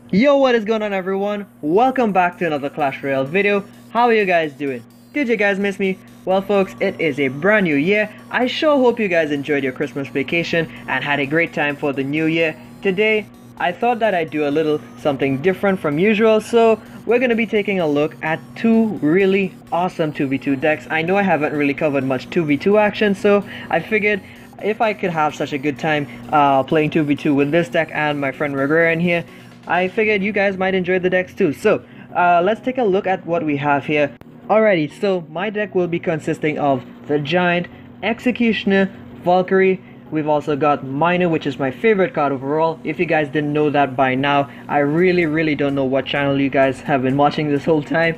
Yo, what is going on everyone? Welcome back to another Clash Royale video. How are you guys doing? Did you guys miss me? Well folks, it is a brand new year. I sure hope you guys enjoyed your Christmas vacation and had a great time for the new year. Today, I thought that I'd do a little something different from usual, so we're going to be taking a look at two really awesome 2v2 decks. I know I haven't really covered much 2v2 action, so I figured if I could have such a good time playing 2v2 with this deck and my friend Regrarian here, I figured you guys might enjoy the decks too. So let's take a look at what we have here. Alrighty, so my deck will be consisting of the Giant, Executioner, Valkyrie. We've also got Miner, which is my favorite card overall. If you guys didn't know that by now, I really don't know what channel you guys have been watching this whole time.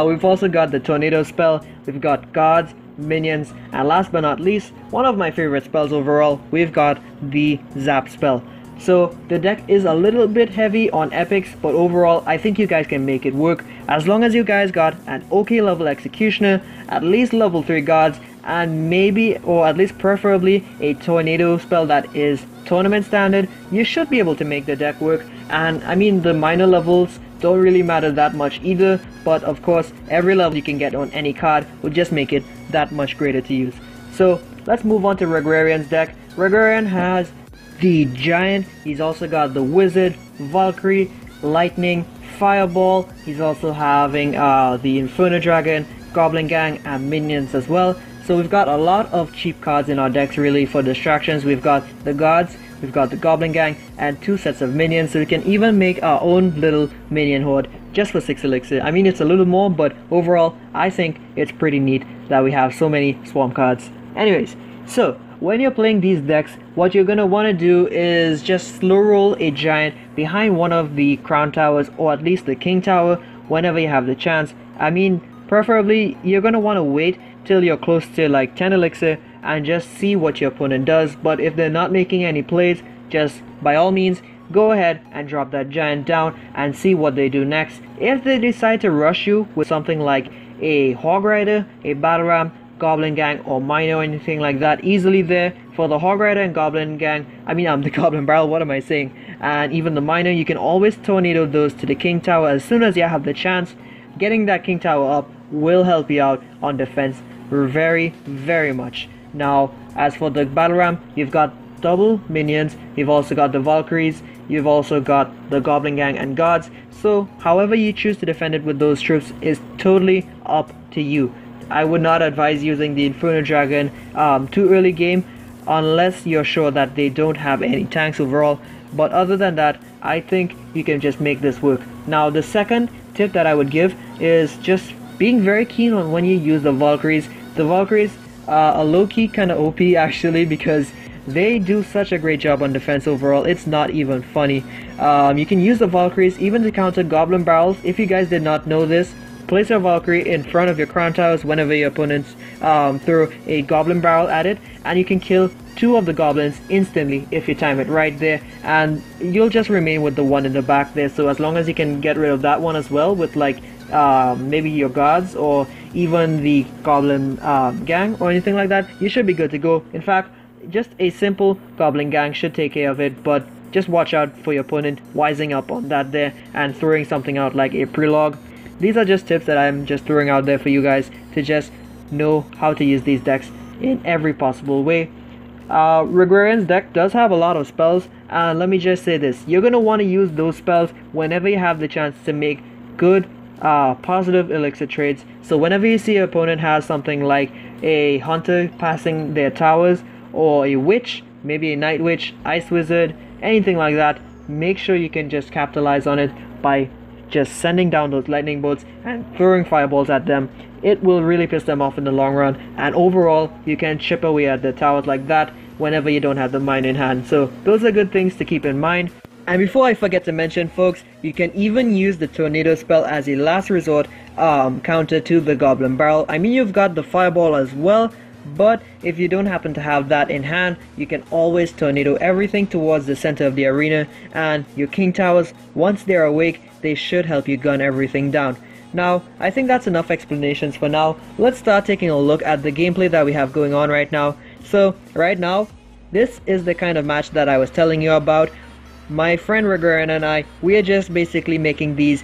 We've also got the Tornado spell, we've got guards, minions, and last but not least, one of my favorite spells overall, we've got the Zap spell. So the deck is a little bit heavy on epics, but overall I think you guys can make it work as long as you guys got an okay level Executioner, at least level 3 guards, and maybe, or at least preferably, a Tornado spell that is tournament standard. You should be able to make the deck work. And I mean, the minor levels don't really matter that much either, but of course every level you can get on any card will just make it that much greater to use. So let's move on to Regrarian's deck. Regrarian has the Giant, he's also got the Wizard, Valkyrie, Lightning, Fireball. He's also having the Inferno Dragon, Goblin Gang, and minions as well. So we've got a lot of cheap cards in our decks really for distractions. We've got the guards, we've got the Goblin Gang, and 2 sets of minions, so we can even make our own little minion horde just for 6 elixir. I mean, it's a little more, but overall I think it's pretty neat that we have so many swarm cards. Anyways, so when you're playing these decks, what you're going to want to do is just slow roll a Giant behind one of the crown towers, or at least the king tower, whenever you have the chance. I mean, preferably you're going to want to wait till you're close to like 10 elixir and just see what your opponent does. But if they're not making any plays, just by all means go ahead and drop that Giant down and see what they do next. If they decide to rush you with something like a Hog Rider, a Battle Ram, Goblin Gang, or Miner, or anything like that, easily there. For the Hog Rider and Goblin Gang, the Goblin Barrel, what am I saying, and even the Miner, you can always tornado those to the king tower as soon as you have the chance. Getting that king tower up will help you out on defense very much. Now, as for the Battle Ram, you've got double minions, you've also got the Valkyries, you've also got the Goblin Gang and guards. So however you choose to defend it with those troops is totally up to you. I would not advise using the Inferno Dragon too early game unless you're sure that they don't have any tanks overall. But other than that, I think you can just make this work. Now, the second tip that I would give is just being very keen on when you use the Valkyries. The Valkyries are a low-key kind of OP actually, because they do such a great job on defense overall. It's not even funny. You can use the Valkyries even to counter Goblin Barrels. If you guys did not know this, place your Valkyrie in front of your crown towers whenever your opponents throw a Goblin Barrel at it, and you can kill 2 of the goblins instantly if you time it right there, and you'll just remain with the one in the back there. So as long as you can get rid of that one as well with like maybe your guards or even the Goblin Gang or anything like that, you should be good to go. In fact, just a simple Goblin Gang should take care of it, but just watch out for your opponent wising up on that there and throwing something out like a Prelog. These are just tips that I'm just throwing out there for you guys to just know how to use these decks in every possible way. Regrarian's deck does have a lot of spells, and let me just say this, you're going to want to use those spells whenever you have the chance to make good positive elixir trades. So whenever you see your opponent has something like a Hunter passing their towers, or a Witch, maybe a Night Witch, Ice Wizard, anything like that, make sure you can just capitalize on it by just sending down those lightning bolts and throwing fireballs at them. It will really piss them off in the long run, and overall you can chip away at the towers like that whenever you don't have the mine in hand. So those are good things to keep in mind. And before I forget to mention, folks, you can even use the Tornado spell as a last resort counter to the Goblin Barrel. I mean, you've got the Fireball as well, but if you don't happen to have that in hand, you can always tornado everything towards the center of the arena, and your king towers, once they're awake, they should help you gun everything down. Now, I think that's enough explanations for now. Let's start taking a look at the gameplay that we have going on right now. So, right now, this is the kind of match that I was telling you about. My friend Regarian and I, we are just basically making these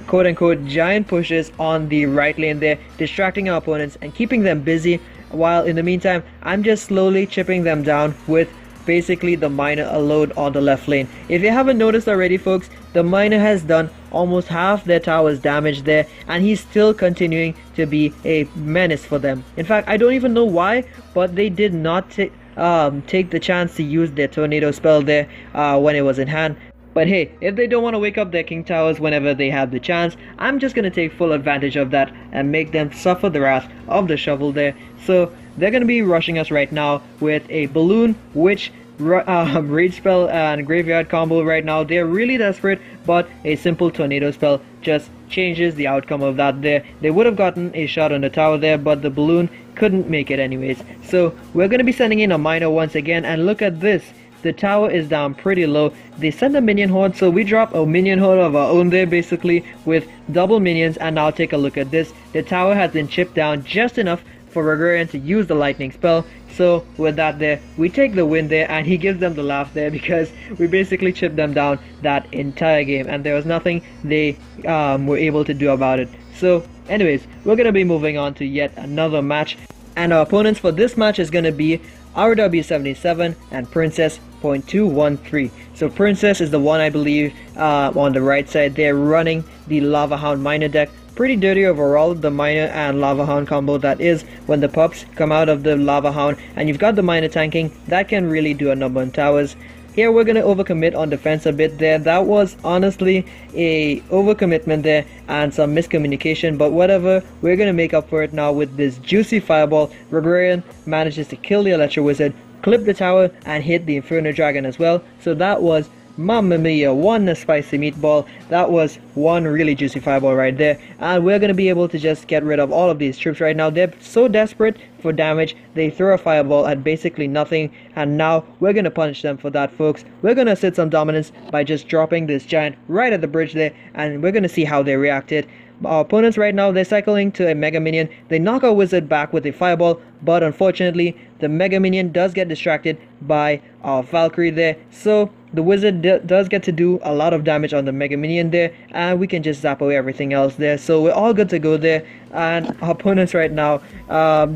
quote-unquote giant pushes on the right lane there, distracting our opponents and keeping them busy, while in the meantime, I'm just slowly chipping them down with basically the miner alone on the left lane. If you haven't noticed already, folks, the miner has done almost half their towers damage there, and he's still continuing to be a menace for them. In fact, I don't even know why, but they did not take the chance to use their tornado spell there when it was in hand. But hey, if they don't want to wake up their king towers whenever they have the chance, I'm just going to take full advantage of that and make them suffer the wrath of the shovel there. So they're going to be rushing us right now with a balloon, which rage spell and graveyard combo right now. They're really desperate, but a simple tornado spell just changes the outcome of that there. They would have gotten a shot on the tower there, but the balloon couldn't make it anyways. So we're going to be sending in a miner once again, and look at this. The tower is down pretty low. They send a minion horde, so we drop a minion horde of our own there basically with double minions, and now take a look at this. The tower has been chipped down just enough for Regarian to use the lightning spell. So with that there, we take the win there, and he gives them the laugh there because we basically chipped them down that entire game and there was nothing they were able to do about it. So anyways, we're going to be moving on to yet another match, and our opponents for this match is going to be RW77 and Princess .213. So Princess is the one, I believe, on the right side. They're running the Lava Hound miner deck. Pretty dirty overall, the miner and Lava Hound combo that is when the pups come out of the Lava Hound and you've got the miner tanking. That can really do a number on towers. Here we're going to overcommit on defense a bit there. That was honestly a overcommitment there and some miscommunication, but whatever, we're going to make up for it now with this juicy fireball. Regarian manages to kill the Electro Wizard, clip the tower, and hit the Inferno Dragon as well. So that was, mamma mia, one spicy meatball. That was one really juicy fireball right there, and we're going to be able to just get rid of all of these troops right now. They're so desperate for damage, they throw a fireball at basically nothing, and now we're going to punish them for that, folks. We're going to assert some dominance by just dropping this giant right at the bridge there, and we're going to see how they reacted. Our opponents right now, they're cycling to a Mega Minion. They knock our Wizard back with a fireball, but unfortunately the Mega Minion does get distracted by our Valkyrie there. So the Wizard does get to do a lot of damage on the Mega Minion there, and we can just zap away everything else there. So we're all good to go there, and our opponents right now,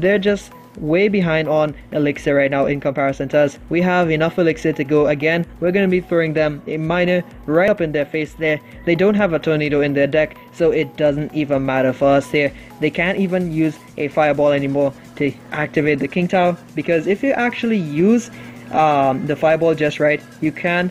they're just way behind on elixir right now in comparison to us. We have enough elixir to go. Again, we're going to be throwing them a miner right up in their face there. They don't have a tornado in their deck, so it doesn't even matter for us here. They can't even use a fireball anymore to activate the King Tower, because if you actually use the fireball just right, you can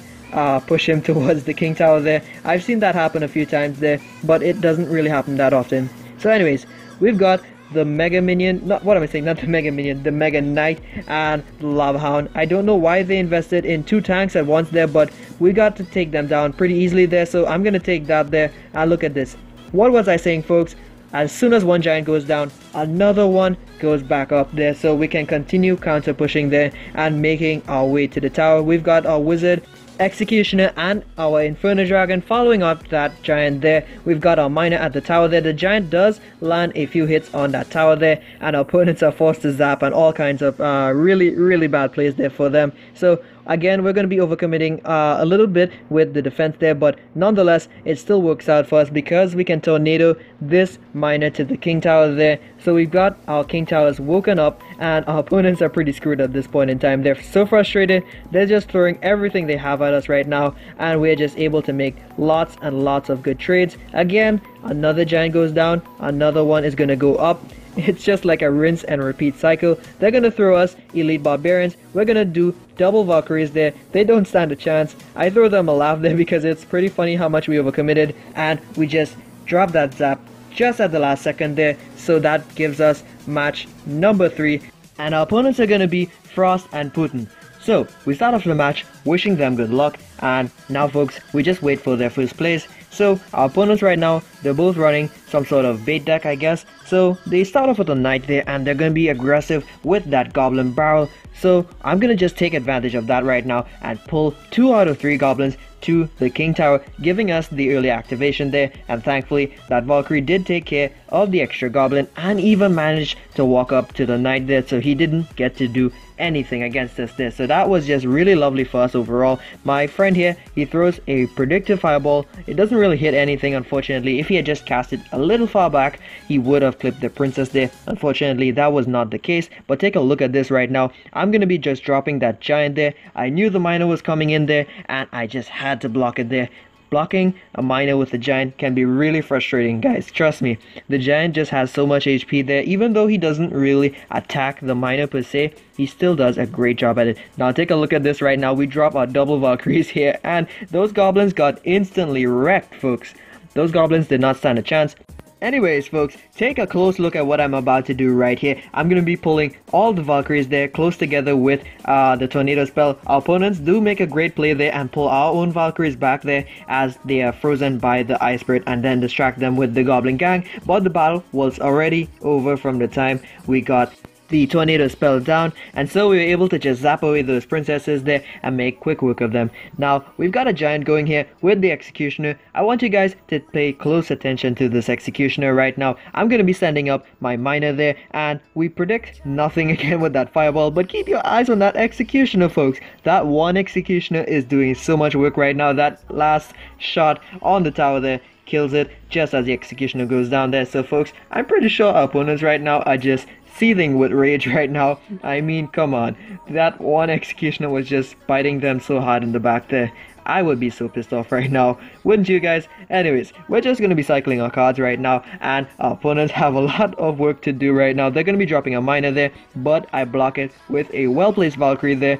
push him towards the King Tower there. I've seen that happen a few times there, but it doesn't really happen that often. So anyways, we've got the Mega Minion, not the Mega Minion, the Mega Knight and the Lava Hound. I don't know why they invested in two tanks at once there, but we got to take them down pretty easily there, so I'm gonna take that there. And look at this. What was I saying, folks? As soon as one giant goes down, another one goes back up there, so we can continue counter pushing there and making our way to the tower. We've got our Wizard, Executioner, and our Inferno Dragon following up that giant there. We've got our miner at the tower there. The giant does land a few hits on that tower there, and our opponents are forced to zap and all kinds of really bad plays there for them. So again, we're going to be overcommitting a little bit with the defense there, but nonetheless it still works out for us because we can tornado this miner to the King Tower there. So we've got our King Towers woken up, and our opponents are pretty screwed at this point in time. They're so frustrated, they're just throwing everything they have at us right now, and we're just able to make lots and lots of good trades. Again, another giant goes down, another one is going to go up. It's just like a rinse and repeat cycle. They're going to throw us Elite Barbarians. We're going to do double Valkyries there. They don't stand a chance. I throw them a laugh there because it's pretty funny how much we overcommitted, and we just drop that zap just at the last second there. So that gives us match number 3, and our opponents are going to be Frost and Putin. So we start off the match wishing them good luck, and now folks, we just wait for their first plays. So our opponents right now, they're both running some sort of bait deck, I guess. So they start off with a knight there, and they're going to be aggressive with that goblin barrel. So I'm going to just take advantage of that right now and pull 2 out of 3 goblins to the king tower, giving us the early activation there. And thankfully that Valkyrie did take care of the extra goblin and even managed to walk up to the knight there, so he didn't get to do anything against us there. So that was just really lovely for us overall. My friend here, he throws a predictive fireball. It doesn't really hit anything, unfortunately. If he had just cast it a little far back, he would have clipped the princess there. Unfortunately, that was not the case. But take a look at this right now. I'm gonna be just dropping that giant there. I knew the miner was coming in there, and I just had to block it there. Blocking a miner with a giant can be really frustrating, guys. Trust me, the giant just has so much HP there. Even though he doesn't really attack the miner per se, he still does a great job at it. Now take a look at this right now. We drop our double Valkyries here, and those goblins got instantly wrecked, folks. Those goblins did not stand a chance. Anyways folks, take a close look at what I'm about to do right here. I'm going to be pulling all the Valkyries there close together with the tornado spell. Our opponents do make a great play there and pull our own Valkyries back there as they are frozen by the ice spirit, and then distract them with the goblin gang. But the battle was already over from the time we got the tornado spell down, and so we were able to just zap away those princesses there and make quick work of them. Now we've got a giant going here with the executioner. I want you guys to pay close attention to this executioner right now. I'm going to be sending up my miner there, and we predict nothing again with that fireball, but keep your eyes on that executioner, folks. That one executioner is doing so much work right now. That last shot on the tower there kills it just as the executioner goes down there. So folks, I'm pretty sure our opponents right now are just seething with rage right now. I mean, come on, that one executioner was just biting them so hard in the back there. I would be so pissed off right now, wouldn't you guys? Anyways, we're just going to be cycling our cards right now, and our opponents have a lot of work to do right now. They're going to be dropping a miner there, but I block it with a well-placed Valkyrie there.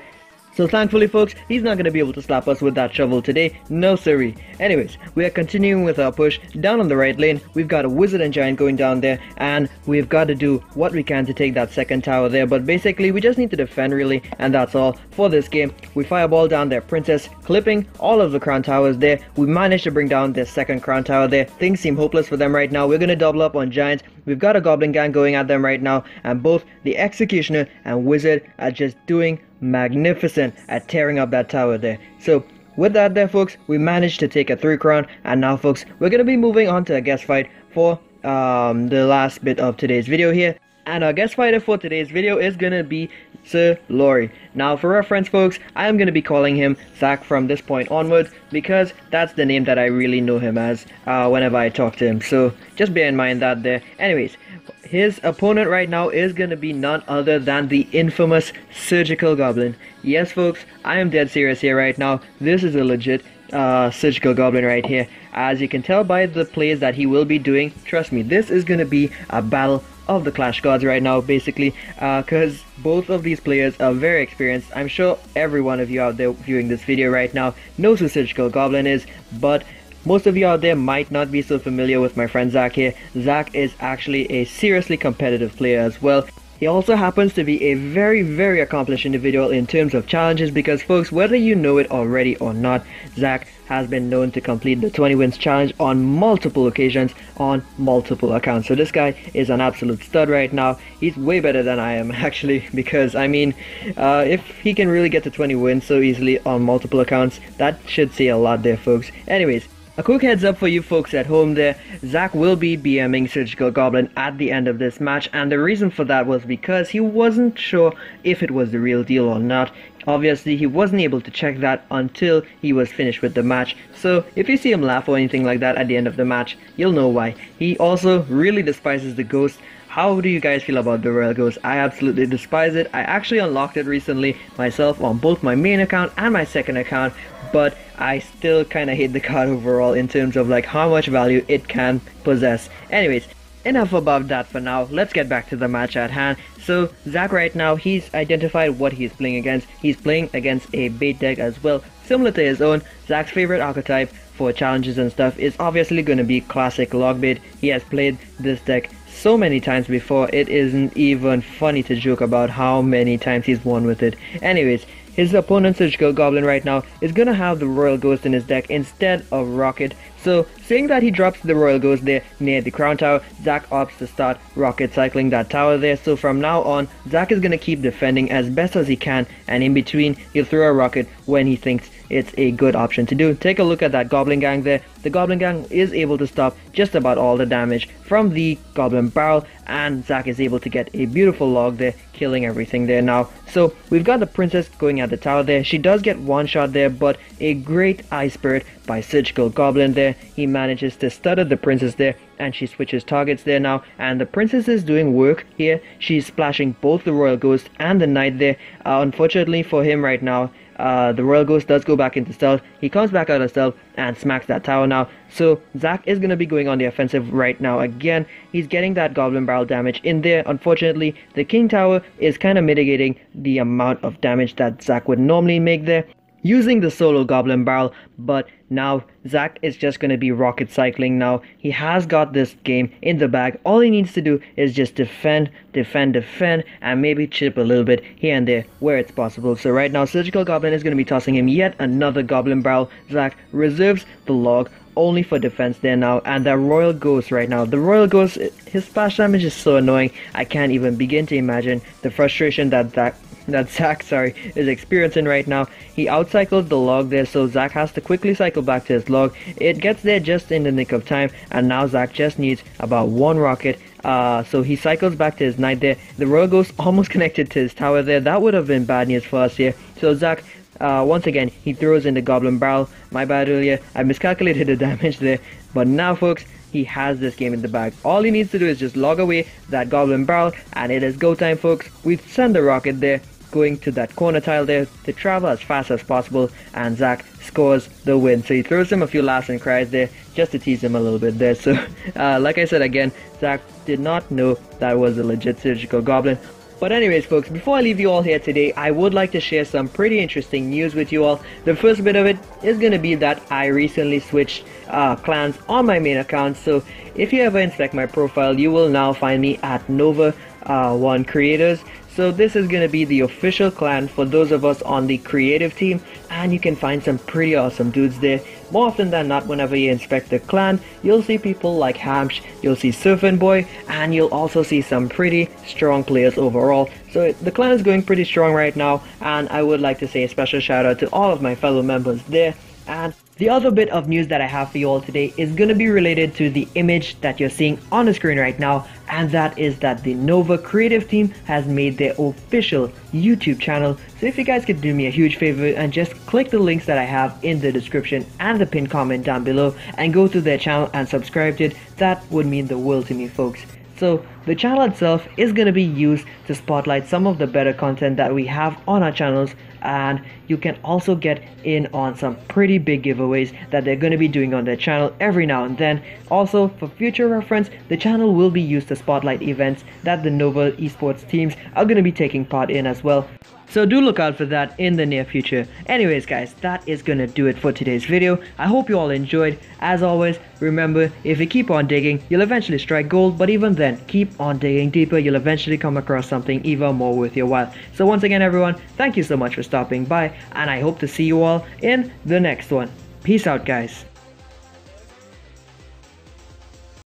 So thankfully folks, he's not going to be able to slap us with that shovel today, no siree. Anyways, we are continuing with our push down on the right lane. We've got a wizard and giant going down there, and we've got to do what we can to take that second tower there. But basically we just need to defend really, and that's all for this game. We fireball down their princess, clipping all of the crown towers there. We managed to bring down their second crown tower there. Things seem hopeless for them right now. We're going to double up on giants. We've got a goblin gang going at them right now, and both the executioner and wizard are just doing magnificent at tearing up that tower there. So with that there folks, we managed to take a 3 crown, and now folks, we're going to be moving on to a guest fight for the last bit of today's video here. And our guest fighter for today's video is going to be Sir Laurie. Now for reference folks, I am going to be calling him Zach from this point onwards, because that's the name that I really know him as whenever I talk to him. So just bear in mind that there. Anyways, his opponent right now is going to be none other than the infamous Surgical Goblin. Yes folks, I am dead serious here right now. This is a legit Surgical Goblin right here. As you can tell by the plays that he will be doing, trust me, this is going to be a battle of the Clash Gods right now, basically, because both of these players are very experienced. I'm sure every one of you out there viewing this video right now knows who Surgical Goblin is, but most of you out there might not be so familiar with my friend Zach here. Zach is actually a seriously competitive player as well. He also happens to be a very accomplished individual in terms of challenges, because folks, whether you know it already or not, Zach has been known to complete the 20 wins challenge on multiple occasions on multiple accounts. So this guy is an absolute stud right now. He's way better than I am actually, because I mean, if he can really get to 20 wins so easily on multiple accounts, that should say a lot there folks. Anyways, a quick heads up for you folks at home there, Zach will be BMing Surgical Goblin at the end of this match, and the reason for that was because he wasn't sure if it was the real deal or not. Obviously he wasn't able to check that until he was finished with the match, so if you see him laugh or anything like that at the end of the match, you'll know why. He also really despises the ghost. How do you guys feel about the Royal Ghost? I absolutely despise it. I actually unlocked it recently myself on both my main account and my second account, but I still kinda hate the card overall in terms of like how much value it can possess. Anyways, enough about that for now. Let's get back to the match at hand. So Zach right now, he's identified what he's playing against. He's playing against a bait deck as well, similar to his own. Zach's favorite archetype for challenges and stuff is obviously going to be classic log bait. He has played this deck so many times before, it isn't even funny to joke about how many times he's won with it. Anyways, his opponent Surgical Goblin right now is gonna have the Royal Ghost in his deck instead of Rocket. So seeing that he drops the Royal Ghost there near the Crown Tower, Zach opts to start rocket cycling that tower there. So from now on, Zach is gonna keep defending as best as he can, and in between he'll throw a rocket when he thinks it's a good option to do. Take a look at that Goblin Gang there. The Goblin Gang is able to stop just about all the damage from the Goblin Barrel, and Zach is able to get a beautiful log there, killing everything there now. So we've got the Princess going at the tower there. She does get one shot there, but a great Ice Spirit by Surgical Goblin there. He manages to stutter the Princess there, and she switches targets there now, and the Princess is doing work here. She's splashing both the Royal Ghost and the Knight there. Unfortunately for him right now, the Royal Ghost does go back into stealth. He comes back out of stealth and smacks that tower now. So Zach is going to be going on the offensive right now again. He's getting that Goblin Barrel damage in there. Unfortunately, the King Tower is kind of mitigating the amount of damage that Zach would normally make there using the solo Goblin Barrel, but now Zach is just going to be rocket cycling now. He has got this game in the bag. All he needs to do is just defend, and maybe chip a little bit here and there where it's possible. So right now, Surgical Goblin is going to be tossing him yet another Goblin Barrel. Zach reserves the log only for defense there now, and that Royal Ghost right now. The Royal Ghost, his splash damage is so annoying. I can't even begin to imagine the frustration that Zach is experiencing right now. He outcycled the log there, so Zach has to quickly cycle back to his log. It gets there just in the nick of time, and now Zach just needs about one rocket. So he cycles back to his Knight there. The Royal Ghost almost connected to his tower there. That would have been bad news for us here. So Zach, once again, he throws in the Goblin Barrel. My bad earlier, I miscalculated the damage there. But now, folks, he has this game in the bag. All he needs to do is just log away that Goblin Barrel, and it is go time, folks. We send the rocket there, going to that corner tile there to travel as fast as possible, and Zach scores the win. So he throws him a few laughs and cries there just to tease him a little bit there. So like I said again, Zach did not know that was a legit Surgical Goblin. But anyways, folks, before I leave you all here today, I would like to share some pretty interesting news with you all. The first bit of it is going to be that I recently switched clans on my main account. So if you ever inspect my profile, you will now find me at Nova 1 Creators. So this is going to be the official clan for those of us on the creative team, and you can find some pretty awesome dudes there. More often than not, whenever you inspect the clan, you'll see people like Hamsh, you'll see Surfing Boy, and you'll also see some pretty strong players overall. So the clan is going pretty strong right now, and I would like to say a special shout out to all of my fellow members there. And the other bit of news that I have for you all today is going to be related to the image that you're seeing on the screen right now, and that is that the Nova creative team has made their official YouTube channel. So if you guys could do me a huge favor and just click the links that I have in the description and the pinned comment down below and go to their channel and subscribe to it, that would mean the world to me, folks. So the channel itself is going to be used to spotlight some of the better content that we have on our channels, and you can also get in on some pretty big giveaways that they're going to be doing on their channel every now and then. Also, for future reference, the channel will be used to spotlight events that the Nova esports teams are going to be taking part in as well. So do look out for that in the near future. Anyways guys, that is gonna do it for today's video. I hope you all enjoyed. As always, remember, if you keep on digging, you'll eventually strike gold, but even then, keep on digging deeper, you'll eventually come across something even more worth your while. So once again everyone, thank you so much for stopping by, and I hope to see you all in the next one. Peace out guys.